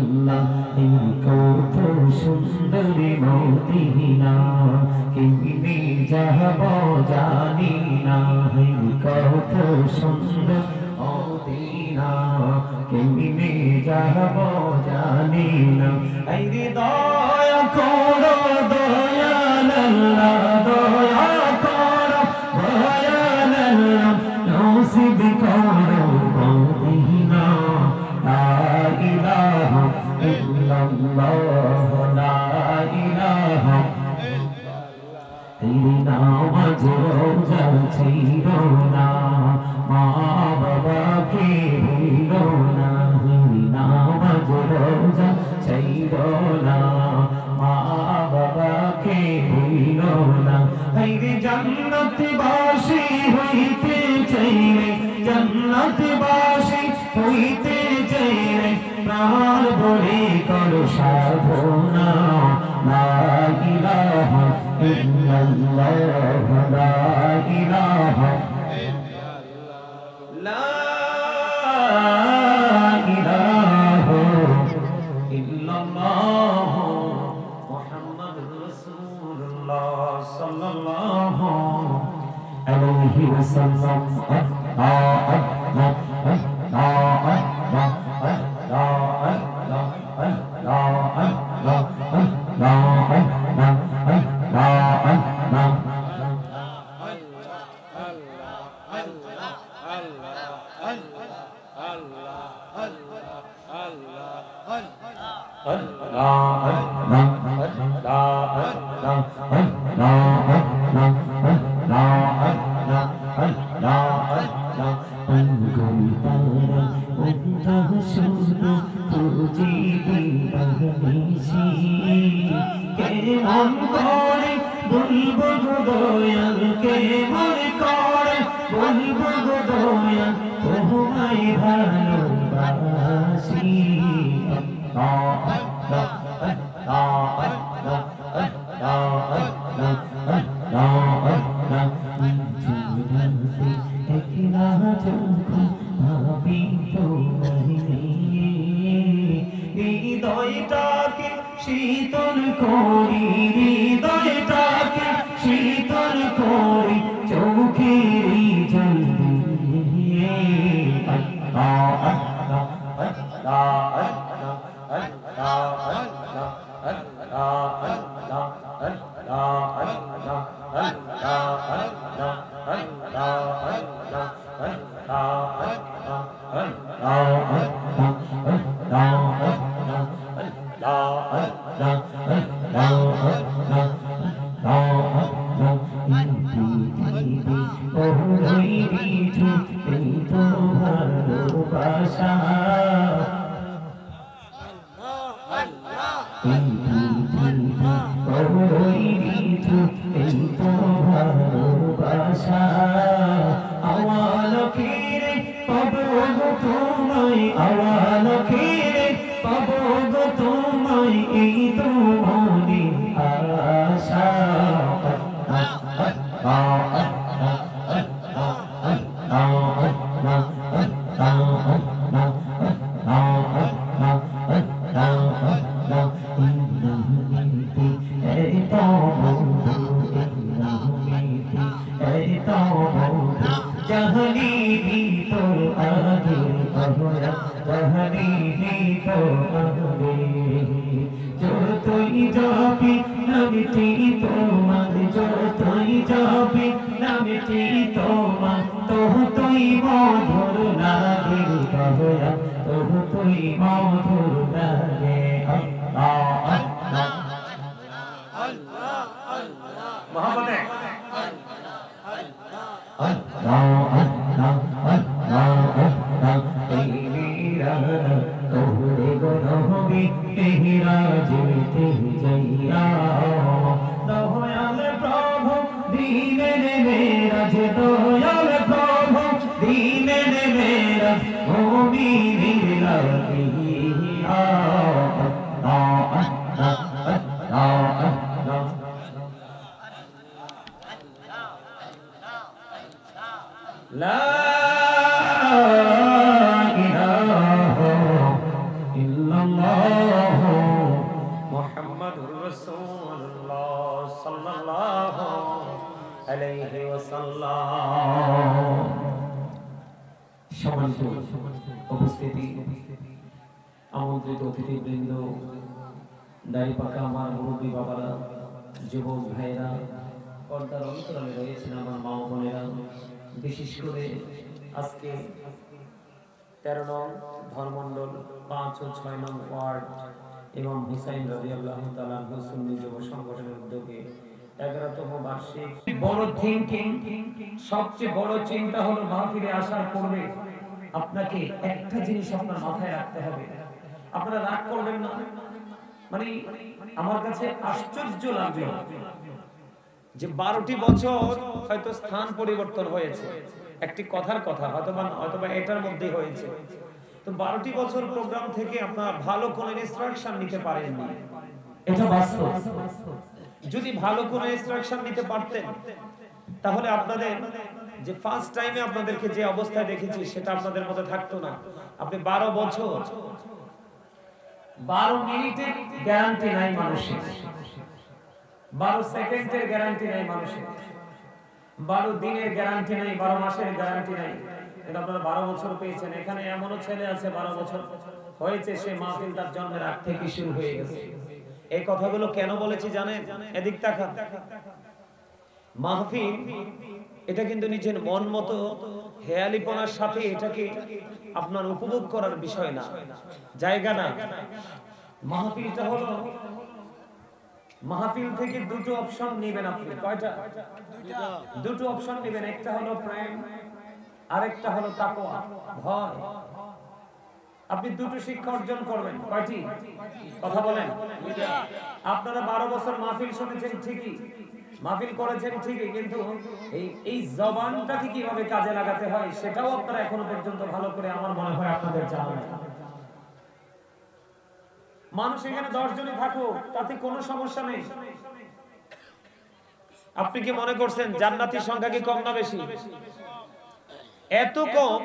আল্লাহ এই কত সুন্দর মদিনা কেমনে যাব জানি না এই কত সুন্দর মদিনা কেমনে যাব জানি না এই দয়া করো দয়াল আল্লাহ দয়া করো দয়াল আল্লাহ নসিব করো মদিনা লা ইলাহা ইল্লাল্লাহ লা ইলাহা এই নামাজ রোজা ছিল না মা বাবাকে ভুল না এই নামাজ রোজা ছিল না মা বাবাকে ভুল না এই জান্নাতবাসী হইতে চাইলে জান্নাতবাসী হইতে চাইলে প্রাণ ভরে করো সাধনা লা ইলাহা ইল্লাল্লাহ লা ইলাহা লা ইলাহা ইল্লাল্লাহ মুহাম্মাদুর রাসূলুল্লাহ সাল্লাল্লাহু আলাইহি ওয়াসাল্লাম কেমন করে বলবো গো দয়াল কেমন করে বলবো গো দয়াল তোমায় ভালোবাসি হৃদয়টাকে শীতল করি হৃদয়টাকে শীতল করি চোখের জল দিয়ে যতই যাবি নামটি তোমার যতই যাবি নামটি তোমার ততই মধুর লাগে দয়া ততই মধুর লাগে আল্লাহ আল্লাহ আল্লাহ আল্লাহ মহব্বতে আল্লাহ আল্লাহ আল্লাহ আল্লাহ তেরা তোরে গনবি তেরা যেতে যাইয়া দয়াল প্রভু দিনের মেরাজ দয়াল প্রভু দিনের মেরাজ মুমিনের লাগিয়া আল্লাহ আল্লাহ আল্লাহ আল্লাহ লা ইলাহা ইল্লাল্লাহ মুহাম্মাদুর রাসূলুল্লাহ সাল্লাল্লাহু আলাইহি ওয়াসাল্লাম। সম্মানিত উপস্থিতি, আমন্ত্রিত অতিথিবৃন্দ, দাড়ি পাকা আমার মুরব্বী বাবারা, যুবক ভাইরা, পর্দার অন্তরালে রয়েছেন আমার মা বোনেরা, বিশেষ করে আজকে 13 নং ধর্মমণ্ডল 5 ও 6 নং ওয়ার্ড ইমাম হুসাইন রাদিয়াল্লাহু তাআলা সুন্নি যুব সংগঠনের উদ্যোগে 11তম বার্ষিক বড় থিংকিং, সবচেয়ে বড় চিন্তা হলো মাহফিলে আসার পূর্বে আপনাকে একটা জিনিস আপনার মাথায় রাখতে হবে। আপনারা রাগ করবেন না, মানে আমার কাছে আশ্চর্য লাগলো যে 12টি বছর হয়তো স্থান পরিবর্তন হয়েছে, একটি কথার কথা হয়তোবা এটার মধ্যে হয়েছে, তো 12টি বছর প্রোগ্রাম থেকে আপনারা ভালো কোন ইনস্ট্রাকশন নিতে পারেননি, এটা বাস্তব। যদি ভালো কোন ইনস্ট্রাকশন নিতে পারতেন তাহলে আপনাদের যে ফার্স্ট টাইমে আপনাদেরকে যে অবস্থায় দেখেছি সেটা আপনাদের মধ্যে থাকতো না। আপনি 12 বছর 12 মিনিটের গ্যারান্টি নাই মানুষের, 12 সেকেন্ডের গ্যারান্টি নাই মানুষের, 12 দিনের গ্যারান্টি নাই, 12 মাসের গ্যারান্টি নাই, কিন্তু আপনারা 12 বছর পেয়েছেন। এখানে এমনও ছেলে আছে 12 বছর হয়েছে, সে মাহফিল তার জন্মের আগ থেকে শুরু হয়ে গেছে। এই কথাগুলো কেন বলেছি জানেন? এদিক তাকান। মাহফিল এটা কিন্তু নিজের মন মতো হেয়ালিপনার সাথে এটাকে আপনার উপভোগ করার বিষয় না, জায়গা না। মাহফিলটা হলো, মাহফিল থেকে দুটো অপশন নেবেন আপনি। কয়টা? দুটো অপশন নেবেন, একটা হলো প্রেম, আরেকটা হলো তাকওয়া, ভয়। আপনি দুটো শিক্ষা অর্জন করবেন। কয়টি? কথা বলেন। আপনারা 12 বছর মাহফিল শুনেছেন ঠিকই, মাহফিল করেছেন ঠিকই, কিন্তু এই জবানটাকে কিভাবে কাজে লাগাতে হয় সেটাও আপনারা এখনো পর্যন্ত ভালো করে আমার মনে হয় আপনাদের জানা নেই। মানুষ এখানে 10 জনই থাকুক, তাতে কোনো সমস্যা নেই। আপনি কি মনে করছেন জান্নাতীর সংখ্যা কি কম না বেশি? এত কম,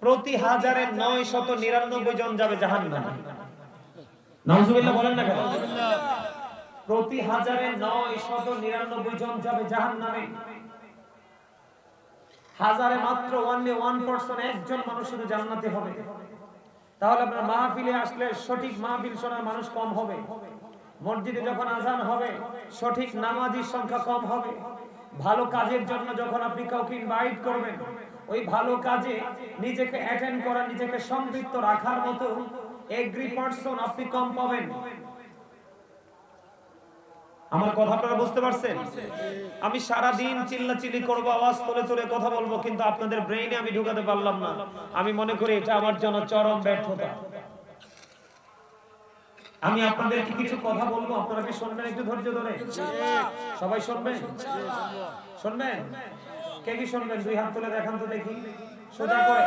প্রতি 1000-999 জন যাবে জাহান্নামে। নাউজুবিল্লাহ বলেন না কেন? প্রতি 1000-999 জন যাবে জাহান্নামে। হাজারে মাত্র only 1% একজন মানুষ শুধু জান্নাতে হবে। তাহলে আপনার মাহফিলে আসলে সঠিক মাহফিল শোনার মানুষ কম হবে, মসজিদে যখন আজান হবে সঠিক নামাজির সংখ্যা কম হবে, ভালো কাজের জন্য যখন আপনি কাউকে ইনভাইট করবেন ওই ভালো কাজে নিজেকে অ্যাটেন্ড করা, নিজেকে সম্পৃক্ত রাখার মতো এগ্রি পারসন আপনি কম পাবেন। আমার কথা আপনারা বুঝতে পারছেন? আমি সারা দিন চিল্লাচিল্লি করব, আওয়াজ তুলে তুলে কথা বলবো, কিন্তু আপনাদের ব্রেইনে আমি ঢুকাতে পারলাম না। আমি মনে করি এটা আমার জন্য চরম ব্যর্থতা। আমি আপনাদেরকে কিছু কথা বলবো, আপনারা কি শুনবেন? একটু ধৈর্য ধরে সবাই শুনবেন? শুনবেন? কে কি শুনবেন? দুই হাত তুলে দেখান তো দেখি, সোজা করে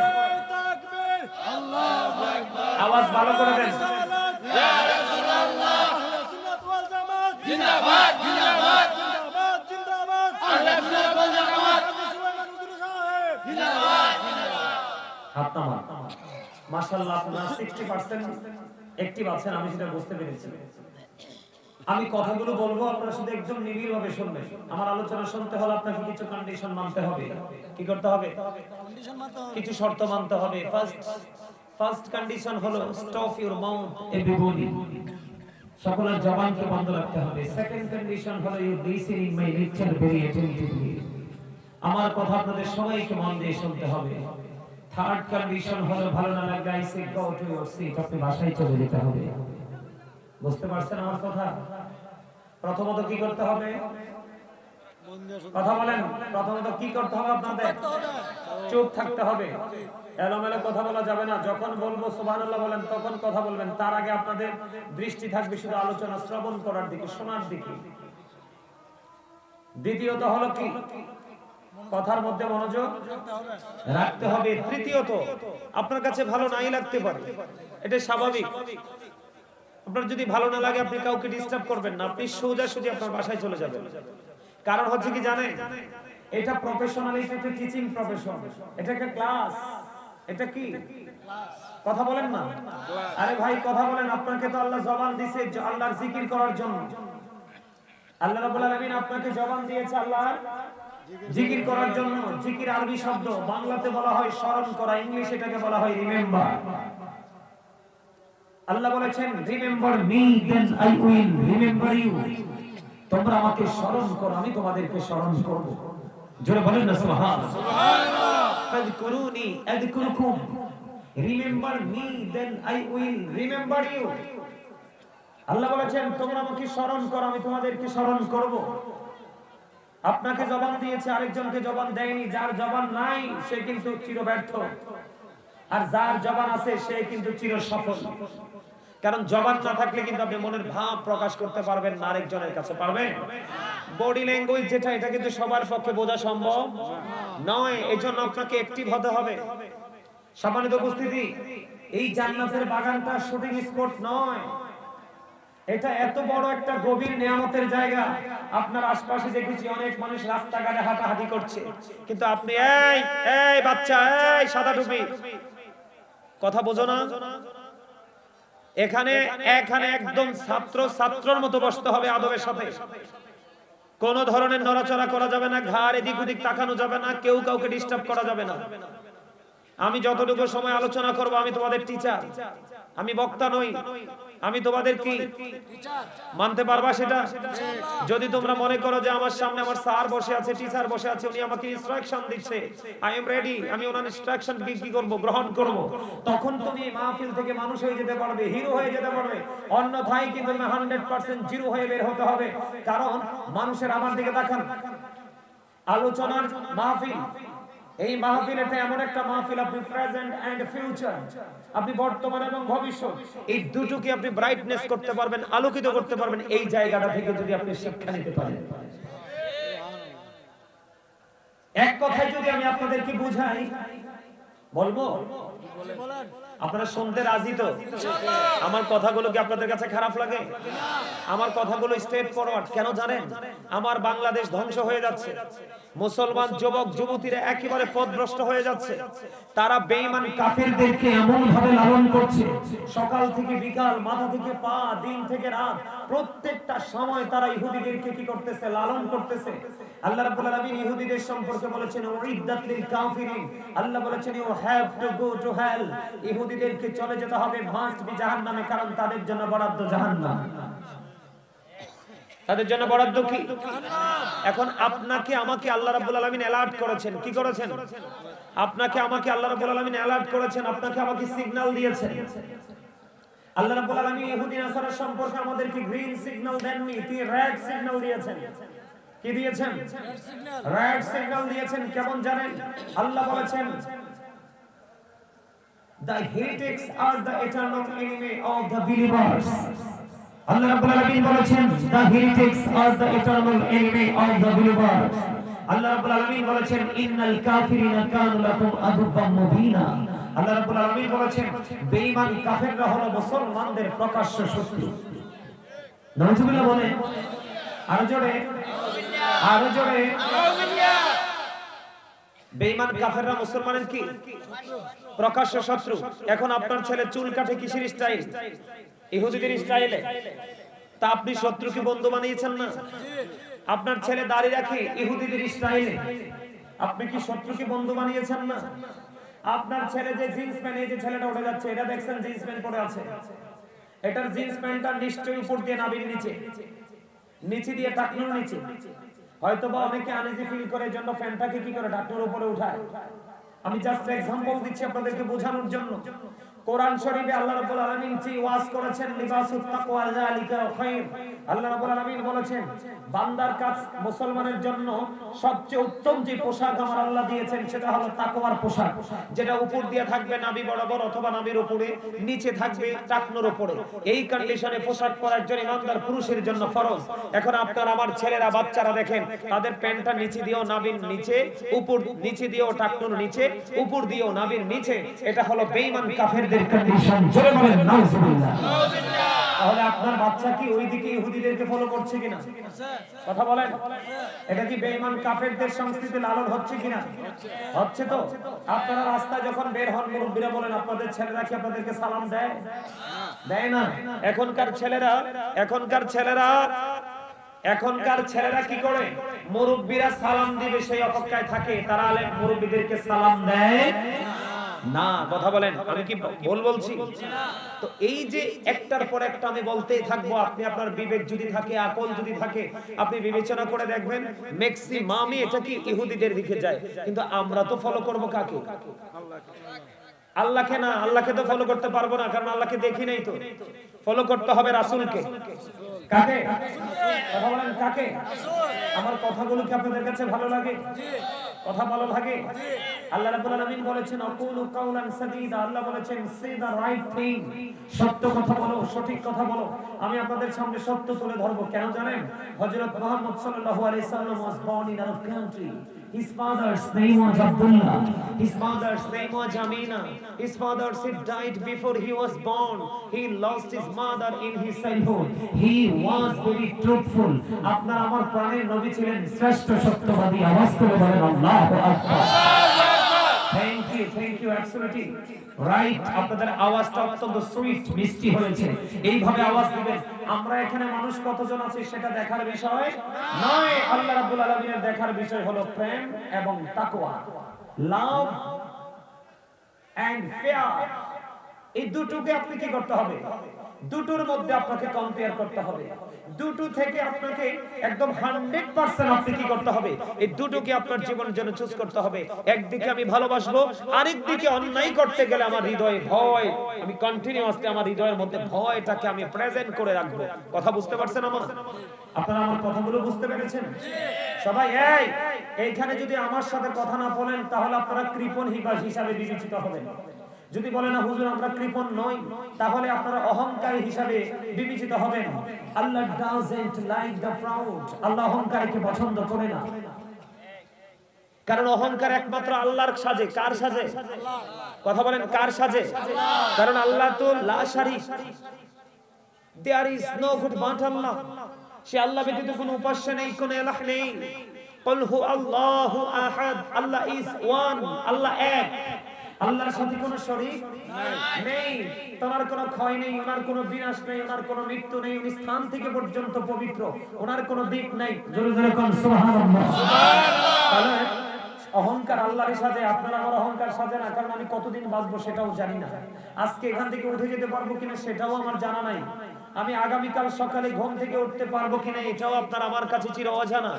আওয়াজ ভালো করে দেন। জিন্দাবাদ জিন্দাবাদ জিন্দাবাদ জিন্দাবাদ, আহলে সুন্নাত ওয়াল জামাত জিন্দাবাদ জিন্দাবাদ। হাত নামান। মাশাআল্লাহ, আপনারা 60% অ্যাক্টিভ আছেন, আমি সেটা বুঝতে পেরেছি। আমি কথাগুলো বলবো, আপনারা শুধু একদম নিবিড়ভাবে শুনবেন। আমার আলোচনা শুনতে হলে আপনাকে কিছু কন্ডিশন মানতে হবে। কি করতে হবে? কিছু শর্ত মানতে হবে। ফার্স্ট কন্ডিশন হলো স্টপ ইওর মাউথ এভরিবডি, সকলের জবানকে বন্ধ রাখতে হবে। সেকেন্ড কন্ডিশন হলো you listening my lecture very attentively, আমার কথা আপনাদের সবাইকে মন দিয়ে শুনতে হবে। থার্ড কন্ডিশন হলো ভালো না লাগলে I say go to your seat, আপনি বাসায় চলে যেতে হবে। বুঝতে পারছেন আমার কথা? প্রথমত কি করতে হবে? কথা বলেন। প্রথমত কি করতে হবে আপনাদের? চুপ থাকতে হবে, এলোমেলো কথা বলা যাবে না। যখন বলবো সুবহানাল্লাহ বলেন তখন কথা বলবেন, তার আগে আপনাদের দৃষ্টি থাকবে শুধু আলোচনা শ্রবণ করার দিকে, শোনার দিকে। দ্বিতীয়ত হলো কি? কথার মধ্যে মনোযোগ রাখতে হবে। তৃতীয়ত, আপনার কাছে ভালো নাই লাগতে পারে, এটা স্বাভাবিক। আপনার যদি ভালো না লাগে আপনি কাউকে ডিস্টার্ব করবেন না, আপনি সোজাসুজি আপনার বাসায় চলে যাবেন। কারণ হচ্ছে কি জানেন, এটা প্রফেশনাল, এটা টিচিং প্রফেশন, এটা একটা ক্লাস। এটা কি ক্লাস? কথা বলেন না, আরে ভাই কথা বলেন। আপনাকে তো আল্লাহ জবান দিয়েছে আল্লাহর জিকির করার জন্য। আল্লাহ রাব্বুল আলামিন আপনাকে জবান দিয়েছে আল্লাহর জিকির করার জন্য। জিকির আরবি শব্দ, বাংলাতে বলা হয় স্মরণ করা, ইংলিশে এটাকে বলা হয় রিমেম্বার। আল্লাহ বলেছেন remember me then I will remember you. তোমরা আমাকে স্মরণ করো, আমি তোমাদেরকে স্মরণ করব। জোরে বলেন না সুবহানাল্লাহ। সুবহানাল্লাহ। ফাযকুরুনি আযকুরুকুম, remember me then I will remember you. আল্লাহ বলেছেন তোমরা আমাকে স্মরণ করো, আমি তোমাদেরকে স্মরণ করব। আপনাকে জবান দিয়েছে, আরেকজনকে জবান দেয়নি। যার জবান নাই সে কিন্তু চির ব্যর্থ, আর যার জবান আছে সে কিন্তু চির সফল। কারণ জবান না থাকলে কিন্তু আপনি মনের ভাব প্রকাশ করতে পারবেন না আরেকজনের কাছে, পারবেন? বডি ল্যাঙ্গুয়েজ যেটা, এটা কিন্তু সবার পক্ষে বোঝা সম্ভব নয়। এজন্য আপনাকে অ্যাক্টিভ হতে হবে। সম্মানিত উপস্থিতি, এই জান্নাতের বাগানটা শুটিং স্পট নয়, এটা এত বড় একটা গভীর নিয়ামতের জায়গা। আপনার আশপাশে দেখেছি অনেক মানুষ রাস্তাঘাটে হাঁটাহাঁটি করছে, কিন্তু আপনি এই এই বাচ্চা, এই সাদা টুপি, কথা বোঝো না? এখানে একদম ছাত্রর মতো বসতে হবে আদবের সাথে। কোন ধরনের নড়াচড়া করা যাবে না, ঘাড় এদিক ওদিক তাকানো যাবে না, কেউ কাউকে ডিস্টার্ব করা যাবে না। আমি যতটুকু সময় আলোচনা করব, আমি তোমাদের টিচার, আমি বক্তা নই। আমি তোমাদের কি মানতে পারবা সেটা? যদি তোমরা মনে করো যে আমার সামনে আমার স্যার বসে আছে, টিচার বসে আছে, উনি আমাকে ইনস্ট্রাকশন দিচ্ছে, আই এম রেডি, আমি ওনার ইনস্ট্রাকশন কি করব, গ্রহণ করব, তখন তুমি মাহফিল থেকে মানুষ হয়ে যেতে পারবে, হিরো হয়ে যেতে পারবে। অন্যথায় কিন্তু 100% জিরো হয়ে বের হতে হবে। কারণ মানুষের আমার দিকে তাকান, আলোচনার মাহফিল, এই মাহফিল এটা এমন একটা মাহফিল, আপনি প্রেজেন্ট এন্ড ফিউচার, আপনি বর্তমান এবং ভবিষ্যৎ, এই দুটোকে আপনি ব্রাইটনেস করতে পারবেন, আলোকিত করতে পারবেন এই জায়গাটা থেকে যদি আপনি শিক্ষা নিতে পারেন। এক কথায় যদি আমি আপনাদেরকে বুঝাই, বলবো আপনারা শুনতে রাজি তো? আমার কথাগুলো কি আপনাদের কাছে খারাপ লাগে? আমার কথাগুলো স্ট্রেট ফরওয়ার্ড। কেন জানেন? আমার বাংলাদেশ ধ্বংস হয়ে যাচ্ছে, মুসলমান যুবক যুবতীরা একেবারে পথভ্রষ্ট হয়ে যাচ্ছে। তারা বেঈমান কাফেরদেরকে এমন ভাবে লালন করছে, সকাল থেকে বিকাল, মাথা থেকে পা, দিন থেকে রাত, প্রত্যেকটা সময় তারা ইহুদিদেরকে কি করতেছে? লালন করতেছে। আল্লাহ রাব্বুল আলামিন ইহুদিদের সম্পর্কে বলেছেন উইদ্দাত লিল কাফিরিন, আল্লাহ বলেছেন you have to go to hell, ইহুদিদেরকে চলে যেতে হবে, মাস্ট বি জাহান্নামে, কারণ তাদের জন্য বরাদ্দ জাহান্নাম। তাদের জন্য বরাদ্দ কি? এখন আপনাকে আমাকে আল্লাহ রাব্বুল আলামিন অ্যালার্ট করেছেন, কি করেছেন? আপনাকে আমাকে আল্লাহ রাব্বুল আলামিন অ্যালার্ট করেছেন, আপনাকে আমাকে সিগন্যাল দিয়েছেন। আল্লাহ রাব্বুল আলামিন ইহুদি নাসারা সম্পর্কে আমাদেরকে গ্রিন সিগন্যাল দেননি, তিনি রেড সিগন্যাল দিয়েছেন। কি দিয়েছেন? রেড সিগন্যাল দিয়েছেন। কেমন জানেন? আল্লাহ বলেছেন the heretics are the eternal enemy of the believers. আল্লাহ রাব্বুল আলামিন বলেছেন the heretics are the eternal enemy of the believers. আল্লাহ রাব্বুল আলামিন বলেছেন ইন্নাল কাফিরিনা কানু লাকুম আদুব্বাম মুবিনা। আল্লাহ রাব্বুল আলামিন বলেছেন বেঈমান কাফেররা হলো মুসলমানদের প্রকাশ্য শত্রু। নাউজুবিল্লাহ বলে, আরো জোরে, আরো জোরে। বেঈমান কাফেররা মুসলমানের কি? প্রকাশ্য শত্রু। এখন আপনার ছেলে চুল কাটে কিসের স্টাইল? ইহুদিদের স্টাইলে। তা আপনি শত্রুকে বন্ধু বানিয়েছেন না? আপনার ছেলে দাড়ি রাখে ইহুদিদের স্টাইলে, আপনি কি শত্রুকে বন্ধু বানিয়েছেন না? আপনার ছেলে যে জিন্স প্যান্ট, এই যে ছেলেটা উঠে যাচ্ছে, এটা দেখছেন জিন্স প্যান্ট পরে আছে, এটার জিন্স প্যান্টটা নিশ্চয়ই উপর দিয়ে নাভির নিচে, নিচে দিয়ে টাকনুর নিচে। হয়তোবা অনেকে আনইজি ফিল করে, জন্য প্যান্টটাকে কি করে টাকনুর উপরে উঠায়। আমি জাস্ট এক্সাম্পল দিচ্ছি আপনাদেরকে বোঝানোর জন্য। কোরআন শরীফে আল্লাহ রাব্বুল আলামিন যে ওয়াজ করেছেন লিবাসুত তাকওয়া যালিকা খায়র, আল্লাহ রাব্বুল আলামিন বলেছেন বান্দার কাজ, মুসলমানের জন্য সবচেয়ে উত্তম যে পোশাক আমার আল্লাহ দিয়েছেন সেটা হলো তাকওয়ার পোশাক, যেটা উপর দিয়ে থাকবে নাভি বরাবর অথবা নাভির উপরে, নিচে থাকবে টাকনুর উপরে। এই কন্ডিশনে পোশাক পরার জন্য ইমানদার পুরুষের জন্য ফরজ। এখন আপনার আমার ছেলেরা, বাচ্চারা দেখেন তাদের প্যান্টটা নিচে দিয়েও নাভির নিচে, উপর নিচে দিয়েও টাকনুর নিচে, উপর দিয়েও নাভির নিচে। এটা হলো বেঈমান কাফেরদের কন্ডিশন। জোরে বলেন নাউজুবিল্লাহ। তাহলে আপনার বাচ্চা কি ওইদিকে ইহুদিদেরকে ফলো করছে কিনা? কথা বলেন, এটা কি বেঈমান কাফেরদের সংস্কৃতি লালন হচ্ছে কিনা? হচ্ছে তো। আপনারা রাস্তায় যখন বের হন, মুরব্বীরা বলেন আপনাদের ছেলেরা কি আপনাদেরকে সালাম দেয়? দেয় না। এখনকার ছেলেরা কি করে? মুরব্বীরা সালাম দিবে সেই অপেক্ষায় থাকে, তারা আলেম মুরব্বীদেরকে সালাম দেয় না। কথা বলেন, আমি কি ভুল বলছি? তো এই যে একটার পর একটা আমি বলতেই থাকবো, আপনি আপনার বিবেক যদি থাকে, আকল যদি থাকে, আপনি বিবেচনা করে দেখবেন ম্যাক্সিমামই এটা কি ইহুদিদের দিকে যায়। কিন্তু আমরা তো ফলো করব কাকে? আল্লাহকে না। আল্লাহকে তো ফলো করতে পারবো না, কারণ আল্লাহকে দেখি নাই। তো ফলো করতে হবে রাসূলকে। কাকে? কথা বলেন, কাকে? আমার কথাগুলো কি আপনাদের কাছে ভালো লাগে? কথা ভালো লাগে? আল্লাহ রাব্বুল আলামিন বলেছেন আকুলু কাওলান সাদীদা। আল্লাহ বলেছেন সে দা রাইট থিং, সত্য কথা বলো, সঠিক কথা বলো। আমি আপনাদের সামনে সত্য তুলে ধরবো। কেন জানেন? হযরত মুহাম্মদ সাল্লাল্লাহু আলাইহি সাল্লাম was born in our country. His father's name was Abdullah. His mother's name was Amina. His father died before he was born. He lost his mother in his childhood. He was very truthful. আপনার আমার প্রাণের নবী ছিলেন শ্রেষ্ঠ সত্যবাদী। আওয়াজ করে বলেন আল্লাহু আকবার। Thank you, absolutely right. আপনাদের আওয়াজটা অত্যন্ত সুইট, মিষ্টি হয়েছে। এইভাবে আওয়াজ দিবেন। আমরা এখানে মানুষ কতজন আছি সেটা দেখার বিষয় নয়। আল্লাহ রাব্বুল আলামিনের দেখার বিষয় হলো প্রেম এবং তাকওয়া, লাভ এন্ড ফিয়ার। এই দুটোকে আপনি কি করতে হবে? দুটোর মধ্যে আপনাকে কম্পেয়ার করতে হবে। দুটো থেকে আপনাকে একদম 100% আপনি কি করতে হবে? এই দুটোকে আপনার জীবনের জন্য চুজ করতে হবে। একদিকে আমি ভালোবাসবো, আরেকদিকে অন্যায় করতে গেলে আমার হৃদয়ে ভয়, আমি কন্টিনিউয়াসলি আমার হৃদয়ের মধ্যে ভয়টাকে আমি প্রেজেন্ট করে রাখবো। কথা বুঝতে পারছেন আমার? আপনারা আমার কথাগুলো বুঝতে পেরেছেন? সবাই এইখানে যদি আমার সাথে কথা না বলেন তাহলে আপনারা কৃপণ হিসাবে বিবেচিত হবেন। যদি বলে না হুজুর আমরা কৃপণ নই, তাহলে আপনারা অহংকারী হিসাবে বিবেচিত হবেন। আল্লাহ ডাজন্ট লাইক দ্য প্রাউড। আল্লাহ অহংকারীকে পছন্দ করে না। কারণ অহংকার একমাত্র আল্লাহর সাজে। কার সাজে? কথা বলেন, কার সাজে? কারণ আল্লাহ তো লা শারীক, there is no god but আল্লাহ। সে আল্লাহ ব্যতীত কোনো উপাস্য নেই, কোনো ইলাহ নেই। কুল হু আল্লাহু আহাদ। আল্লাহ ইজ ওয়ান, আল্লাহ এক। আল্লাহর সাথে কোনো শরীক নেই। তোমার কোনো ক্ষয় নেই, ওনার কোনো বিনাশ নেই, ওনার কোনো মৃত্যু নেই। উনি স্থান থেকে পর্যন্ত পবিত্র, ওনার কোনো দিক নেই। জোরে জোরে কোন সুবহানাল্লাহ। সুবহানাল্লাহ। অহংকার আল্লাহর সাজে, আপনার আমার অহংকার সাজে না। কারণ আমি কতদিন বাঁচবো সেটাও জানি না। আজকে এখান থেকে উঠে যেতে পারবো কিনা সেটাও আমার জানা নাই। আমি আগামীকাল সকালে ঘুম থেকে উঠতে পারবো কিনা এটাও আপনার আমার কাছে চির অজানা।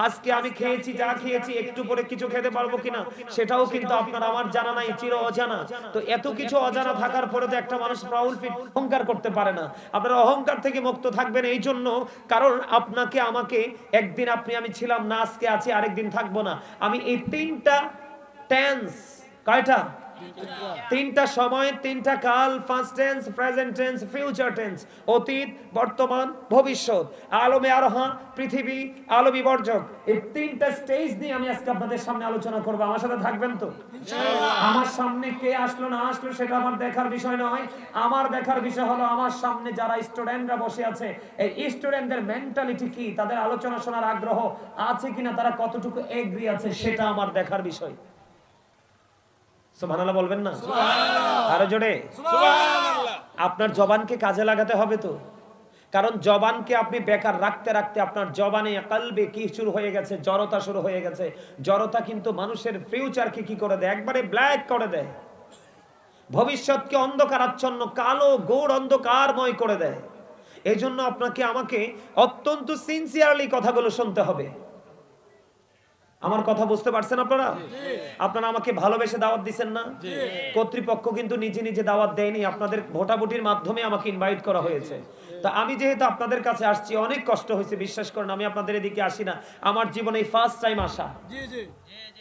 আজকে আমি খেয়েছি যা খেয়েছি, একটু পরে কিছু খেতে পারবো কিনা সেটাও কিন্তু আপনার আমার জানা নাই, চির অজানা। তো এত কিছু অজানা থাকার পরে তো একটা মানুষ প্রাউড ফিল অহংকার করতে পারে না। আপনারা অহংকার থেকে মুক্ত থাকবেন এই জন্য, কারণ আপনাকে আমাকে একদিন আমি ছিলাম না, আজকে আছি, আরেকদিন থাকবো না। আমি এই তিনটা টেন্স, কয়টা? তিনটা সময়, তিনটা কাল, first tense, present tense, future tense, অতীত, বর্তমান, ভবিষ্যৎ, আলমে আরোহা, পৃথিবী, আলো বিবর্জক। এই তিনটা স্টেজ নিয়ে আমি আজকে আপনাদের সামনে আলোচনা করব। আমার সাথে থাকবেন তো? আমার সামনে কে আসলো না আসলো সেটা আমার দেখার বিষয় নয়। আমার দেখার বিষয় হলো আমার সামনে যারা স্টুডেন্টরা বসে আছে, এই স্টুডেন্টদের মেন্টালিটি কি, তাদের আলোচনা শোনার আগ্রহ আছে কিনা, তারা কতটুকু এগ্রি আছে, সেটা আমার দেখার বিষয়। সুবহানাল্লাহ বলবেন না? সুবহানাল্লাহ। আরো জোরে সুবহানাল্লাহ। আপনার জবানকে কাজে লাগাতে হবে তো। কারণ জবানকে আপনি বেকার রাখতে রাখতে আপনার জবানে কলবে কি শুরু হয়ে গেছে? জড়তা শুরু হয়ে গেছে। জড়তা কিন্তু মানুষের ফিউচারকে কি করে দেয়? একবারে ব্ল্যাক করে দেয়। ভবিষ্যৎকে অন্ধকারাচ্ছন্ন, কালো ঘোর অন্ধকারময় করে দেয়। এজন্য আপনাকে আমাকে অত্যন্ত সিনসিয়ারলি কথাগুলো শুনতে হবে। আমার কথা বুঝতে পারছেন আপনারা? আপনারা আমাকে ভালোবেসে দাওয়াত দিবেন না? কর্তৃপক্ষ কিন্তু নিজে নিজে দাওয়াত দেয়নি, আপনাদের ভোটাভুটির মাধ্যমে আমাকে ইনভাইট করা হয়েছে। তা আমি যেহেতু আপনাদের কাছে আসছি, অনেক কষ্ট হয়েছে, বিশ্বাস করেন। আমি আপনাদের এদিকে আসি না, আমার জীবনে এই ফার্স্ট টাইম আসা,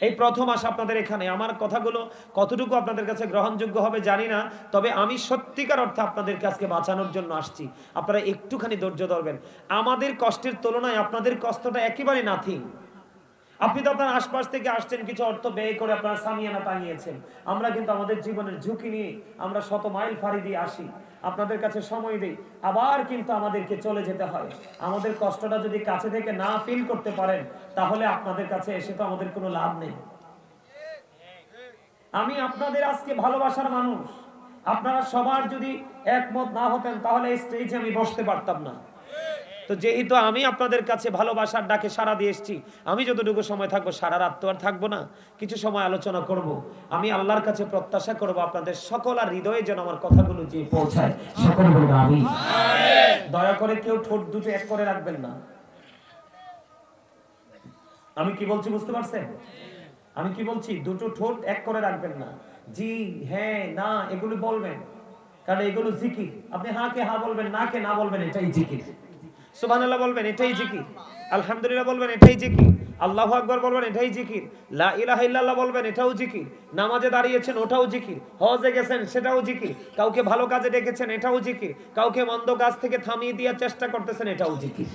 এই প্রথম আসা আপনাদের এখানে। আমার কথাগুলো কতটুকু আপনাদের কাছে গ্রহণযোগ্য হবে জানি না, তবে আমি সত্যিকার অর্থে আপনাদেরকে আজকে বাঁচানোর জন্য আসছি। আপনারা একটুখানি ধৈর্য ধরবেন। আমাদের কষ্টের তুলনায় আপনাদের কষ্টটা একেবারে নাথিং। আপনি তো আপনার আশপাশ থেকে আসছেন, কিছু অর্থ ব্যয় করে আপনারা সামিয়ানা টাঙিয়েছেন। আমরা কিন্তু আমাদের জীবনের ঝুঁকি নিয়ে আমরা শত মাইল ফাড়ি দিয়ে আসি। আপনাদের কাছে সময় দেই, আবার কিন্তু আমাদেরকে চলে যেতে হয়। আমাদের কষ্টটা যদি কাছে থেকে না ফিল করতে পারেন, তাহলে আপনাদের কাছে এসে তো আমাদের কোনো লাভ নেই। আমি আপনাদের আজকে ভালোবাসার মানুষ, আপনারা সবার যদি একমত না হতেন তাহলে এই স্টেজে আমি বসতে পারতাম না। তো যেহেতু আমি আপনাদের কাছে ভালোবাসার ডাকে সাড়া দিয়ে এসেছি, আমি যতটুকু সময় থাকবো, সারা রাত তো আর থাকবো না, কিছু সময় আলোচনা করব। আমি আল্লাহর কাছে প্রত্যাশা করব আপনাদের সকল আর হৃদয়ে যেন আমার কথাগুলো যে পৌঁছায়, সকল বলুন আমিন। দয়া করে কেউ ঠোঁট দুটো এক করে রাখবেন না। আমি কি বলছি বুঝতে পারছেন? আমি কি বলছি, দুটো ঠোঁট এক করে রাখবেন না। জি, হ্যাঁ, না এগুলো বলবেন, কারণ এগুলো জিকির। আপনি হ্যাঁ কে হ্যাঁ বলবেন, না কে না বলবেন, এটাই জিকির। সুবহানাল্লাহ বলবেন, এটাই জিকির। আলহামদুলিল্লাহ বলবেন, এটাই জিকির। আল্লাহু আকবার বলবেন, এটাই জিকির। লা ইলাহা ইল্লাল্লাহ বলবেন, এটাও জিকির। নামাজে দাঁড়িয়েছেন, ওটাও জিকির। হজে গেছেন, সেটাও জিকির। কাউকে ভালো কাজে ডেকেছেন, এটাও জিকির। কাউকে মন্দ কাজ থেকে থামিয়ে দেওয়ার চেষ্টা করতেছেন, এটাও জিকির।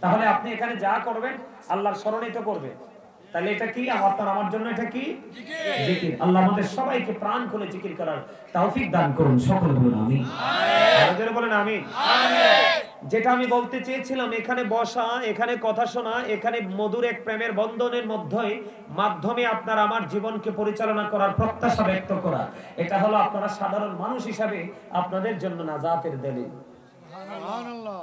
তাহলে আপনি এখানে যা করবেন আল্লাহর স্মরণে তো করবেন। তাহলে এটা কি আপনার আমার জন্য এটা কি জিকির। আল্লাহ আমাদের সবাইকে প্রাণ খুলে জিকির করার তৌফিক দান করুন, সকলে বলুন আমিন। আমিন বলেন আমিন। যেটা আমি বলতে চেয়েছিলাম, এখানে বসা, এখানে কথা শোনা, এখানে মধুর এক প্রেমের বন্ধনের মাধ্যমে আপনার আমার জীবনকে পরিচালনা করার প্রত্যাশা ব্যক্ত করা, এটা হলো আপনারা সাধারণ মানুষ হিসাবে আপনাদের জন্য নাজাতের দলিল। সুবহানাল্লাহ।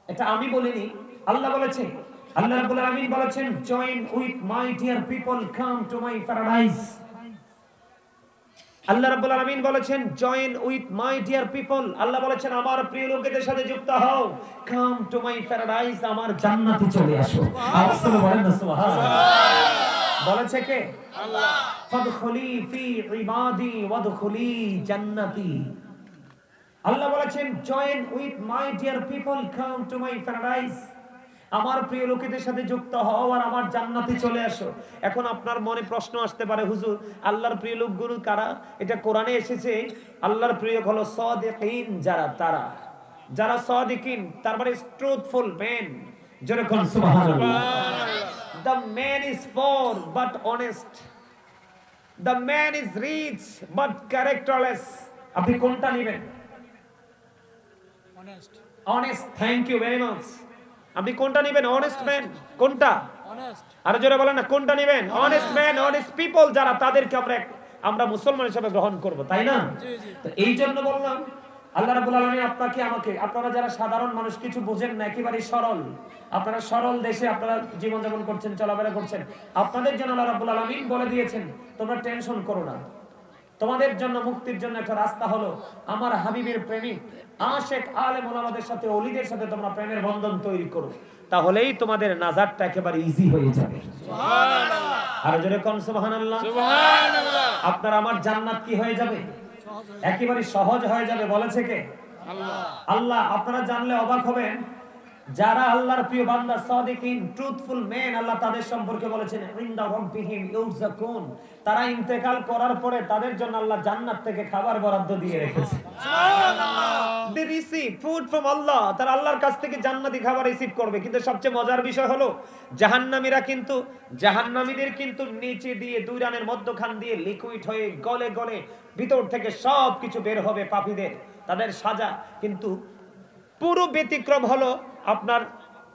এটা আমি বলিনি, আল্লাহ বলেছেন। আল্লাহ রাব্বুল আলামিন বলেছেন, join with my dear people, come to my paradise. আল্লাহ রাব্বুল আলামিন বলেছেন, join with my dear people. আল্লাহ বলেছেন, আমার প্রিয় লোকেদের সাথে যুক্ত হও, কাম টু মাই প্যারাডাইস, আমার জান্নাতে চলে আসো। আওয়াজ করে বলেন না সুবহানাল্লাহ। বলেছে কে? আল্লাহ। ফাদখুলি ফি ইবাদি ওয়াদখুলি জান্নাতি। আল্লাহ বলেছেন, join with my dear people, come to my paradise, আমার প্রিয় লোকেদের সাথে যুক্ত হও আর আমার জান্নাতে চলে আসো। এখন আপনার মনে প্রশ্ন আসতে পারে, হুজুর আল্লাহর প্রিয় লোকগুলো কারা? এটা কোরআনে এসেছে, আল্লাহর প্রিয় হলো সাদিকিন, যারা সাদিকিন, তার মানে ট্রুথফুল ম্যান। জোরে কোন সুবহানাল্লাহ। The man is poor but honest. The man is rich but characterless. আপনি কোনটা নেবেন? Honest. Thank you very much. আপনি কোনটা নেবেন? Honest man. কোনটা? অনেস্ট। আর জোরে বলেন না, কোনটা নেবেন? অনেস্ট ম্যান, অনেস্ট পিপল, যারা, তাদেরকে আমরা মুসলমান হিসেবে গ্রহণ করব, তাই না? তো এই জন্য বললাম, আল্লাহ রাব্বুল আলামিন আপনাকে আমাকে, আপনারা যারা সাধারণ মানুষ, কিছু বুঝেন না, একেবারে সরল, আপনারা সরল দেশে আপনারা জীবন যাপন করছেন, চলাফেরা করছেন, আপনাদের জন্য আল্লাহ রাব্বুল আলামিন বলে দিয়েছেন, তোমরা টেনশন করো না। তোমাদের জন্য মুক্তির জন্য একটা রাস্তা হলো আমার হাবিবের প্রেমিক আশেক আলেম ওলামাদের সাথে, ওলিদের সাথে তোমরা প্রেমের বন্ধন তৈরি করো, তাহলেই তোমাদের নাজাতটা একেবারে ইজি হয়ে যাবে। সুবহানাল্লাহ। আর জোরে কোন সুবহানাল্লাহ। সুবহানাল্লাহ। আপনার আমার জান্নাত কি হয়ে যাবে? একেবারে সহজ হয়ে যাবে। বলেছে কে? আল্লাহ। আল্লাহ। আপনারা জানলে অবাক হবেন, যারা আল্লাহর প্রিয় বান্দা, সাদিকিন, ট্রুথফুল ম্যান, আল্লাহ তাদের সম্পর্কে বলেছেন, ইনদা রাব্বিহিম ইউরযাকুন, তারা ইন্তেকাল করার পরে তাদের জন্য আল্লাহ জান্নাত থেকে খাবার বরাদ্দ দিয়ে রেখেছে। সুবহানাল্লাহ। They receive food from Allah, তারা আল্লাহর কাছ থেকে জান্নাতি খাবার রিসিভ করবে। কিন্তু সবচেয়ে মজার বিষয় হলো, জাহান্নামীদের কিন্তু নিচে দিয়ে, দুই রানের মধ্যখান দিয়ে লিকুইড হয়ে গলে গলে ভিতর থেকে সব কিছু বের হবে পাপীদের, তাদের সাজা। কিন্তু পুরো ব্যতিক্রম হলো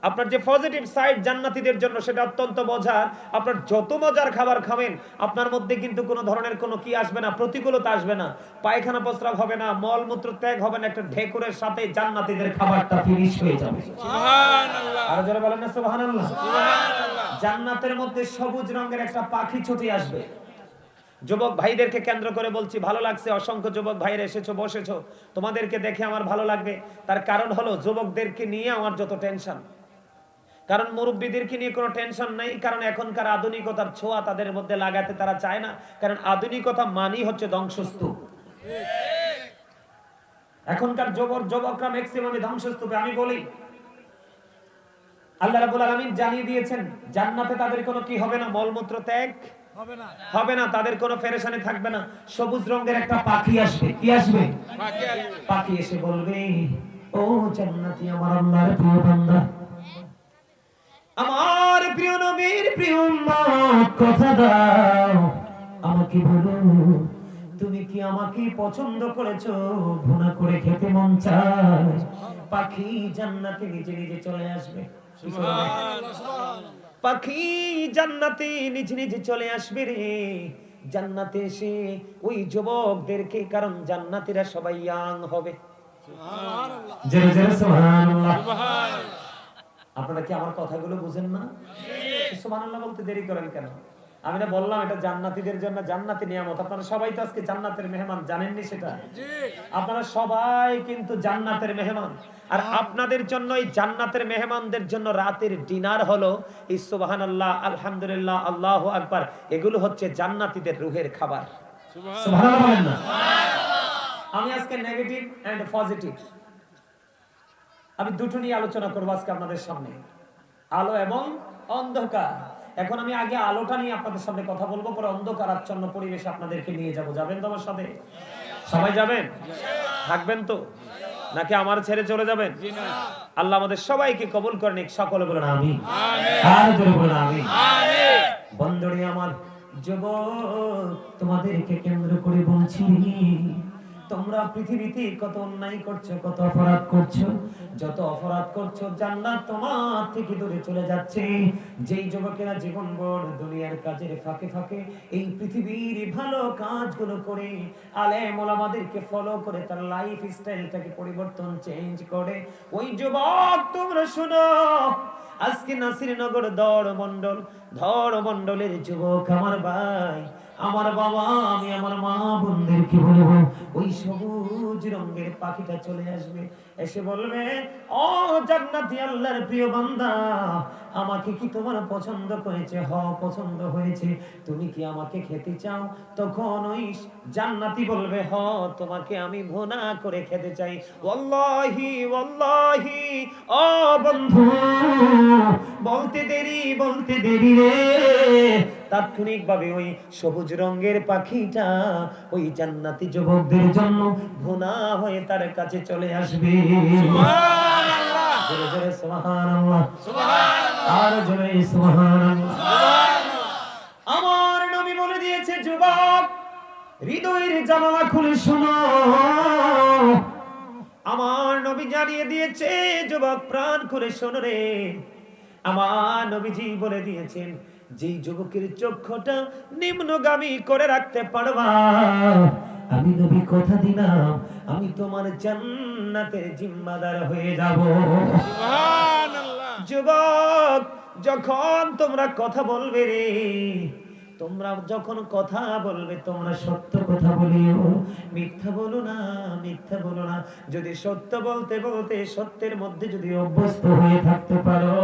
আপনার যে পজিটিভ সাইড জান্নাতীদের জন্য, সেটা অত্যন্ত মজার। আপনার যত মজার খাবার খাবেন, আপনার মধ্যে কিন্তু কোনো ধরনের কোনো কি আসবে না, প্রতিকূলতা আসবে না, পায়খানা প্রস্রাব হবে না, মলমূত্র ত্যাগ হবে না, একটা ঢেকুরের সাথে জান্নাতীদের খাবারটা ফিনিশ হয়ে যাবে। সুবহানাল্লাহ। আর যারা বলেন না সুবহানাল্লাহ। সুবহানাল্লাহ। জান্নাতের মধ্যে সবুজ রঙের একটা পাখি ছুটে আসবে। যুবক ভাইদেরকে কেন্দ্র করে বলছি, ভালো লাগছে, অসংখ্য যুবক ভাইরা এসেছো, বসেছো, তোমাদেরকে দেখে আমার ভালো লাগবে। তার কারণ হলো, যুবকদেরকে নিয়ে আমার যত টেনশন, কারণ মুরব্বীদেরকে নিয়ে কোনো টেনশন নাই, কারণ এখনকার আধুনিকতার ছোঁয়া তাদের মধ্যে লাগাতে তারা চায় না, কারণ আধুনিকতা মানেই হচ্ছে ধ্বংসস্তূপ। এখনকার যুবকরা ম্যাক্সিমামই ধ্বংসস্তূপে। আমি বলি, আল্লাহ রাব্বুল আলামিন জানিয়ে দিয়েছেন, জান্নাতে তাদের কোনো কি হবে না, মলমূত্র ত্যাগ হবে না, তাদের কোনো পেরেশানি থাকবে না। সবুজ রঙের একটা পাখি আসবে। কি আসবে? পাখি এসে বলবে, ও জান্নাতি, আমার আল্লাহর প্রিয় বান্দা, আমার প্রিয় নবীর প্রিয় উম্মত, কথা দাও, আমাকে বলো তুমি কি আমাকে পছন্দ করেছো? ভুনা করে খেতে মন চায়। পাখি জান্নাতে নিজে নিজে চলে আসবে। পাখি জান্নাতে নিজে নিজে চলে আসবে রে। জান্নাতে এসে ওই যুবকদেরকে, কারণ জান্নাতীরা সবাই ইয়াং হবে। জোরে জোরে সুবহানাল্লাহ। আপনারা কি আমার কথাগুলো বুঝেন না? সুবহানাল্লাহ বলতে দেরি করেন কেন? আমি না বললাম এটা জান্নাতীদের জন্য জান্নাতি নিয়ামত। আপনারা সবাই তো আজকে জান্নাতের মেহমান, জানেননি সেটা? আপনারা সবাই কিন্তু জান্নাতের মেহমান। আর আপনাদের জন্য এই জান্নাতের মেহমানদের জন্য রাতের ডিনার হলো এই সুবহানাল্লাহ, আলহামদুলিল্লাহ, আল্লাহু আকবার, এগুলো হচ্ছে জান্নাতীদের রূহের খাবার। সুবহানাল্লাহ বলেন না? আমি আজকে নেগেটিভ এন্ড পজিটিভ, আমি দুটো নিয়ে আলোচনা করব আজকে আপনাদের সামনে, আলো এবং অন্ধকার। এখন আমি আগে আলোটা নিয়ে আপনাদের সামনে কথা বলবো, পরে অন্ধকার আচ্ছন্ন পরিবেশে আপনাদেরকে নিয়ে যাব। যাবেন তো আমার সাথে? সবাই যাবেন? থাকবেন তো নাকি আমার ছেড়ে চলে যাবেন? আল্লাহ আমাদের সবাইকে কবুল করে নিক। সকলে বলেন আমিন। আর জোরে বলেন আমিন। বন্ধুরে আমার, যুবক তোমাদেরকে কেন্দ্র করে বলছি, তোমরা পৃথিবীতে কত অন্যায় করছো, কত অপরাধ করছো। যত অপরাধ করছো জান্নাত তোমার থেকে দূরে চলে যাচ্ছে। যেই যুবকেরা জীবনভর দুনিয়ার কাজের ফাঁকে ফাঁকে এই পৃথিবীর ভালো কাজগুলো করে আলেম ওলামাদেরকে ফলো করে তার লাইফ স্টাইলটাকে পরিবর্তন চেঞ্জ করে, ওই যুবক তোমরা শোনো, আজকে নাসিরনগর ধরমণ্ডলের যুবক আমার ভাই, আমার বাবা, আমি আমার মা বোনদেরকে বলবো, ওই সবুজ রঙের পাখিটা চলে আসবে, এসে বলবে, ও জান্নাতি আল্লাহর প্রিয় বান্দা, আমাকে কি তোমার পছন্দ করেছে? হ, পছন্দ হয়েছে। তুমি কি আমাকে খেতে চাও? তখন ওই জান্নাতি বলবে, হ, তোমাকে আমি ভুনা করে খেতে চাই। ওয়াল্লাহি ওয়াল্লাহি, ও বন্ধু, বলতে দেরি রে, তাৎক্ষণিকভাবে ওই সবুজ রঙের পাখিটা ওই জান্নাতি যুবকদের জন্য ভুনা হয়ে তার কাছে চলে আসবে। সুবহানাল্লাহ, জোরে জোরে সুবহানাল্লাহ, সুবহানাল্লাহ, আর জোরে সুবহানাল্লাহ, সুবহানাল্লাহ। আমার নবী বলে দিয়েছে, যুবক হৃদয়ের জানালা খুলে শোনো। আমার নবী জানিয়ে দিয়েছে, যুবক প্রাণ খুলে শোনো রে। আমার নবীজি বলে দিয়েছেন, যেই যুবকের চক্ষুটা নিম্নগামী করে রাখতে পারবা, আমি নবী কথা দিলাম, আমি তোমার জান্নাতের জিম্মাদার হয়ে যাব। সুবহানাল্লাহ। যুবক, যখন তোমরা কথা বলবে রে, তোমরা যখন কথা বলবে, তোমরা সত্য কথা বলিও, মিথ্যা বলো না, মিথ্যা বলো না। যদি সত্য বলতে বলতে সত্যের মধ্যে যদি অভ্যস্ত হয়ে থাকতে পারো,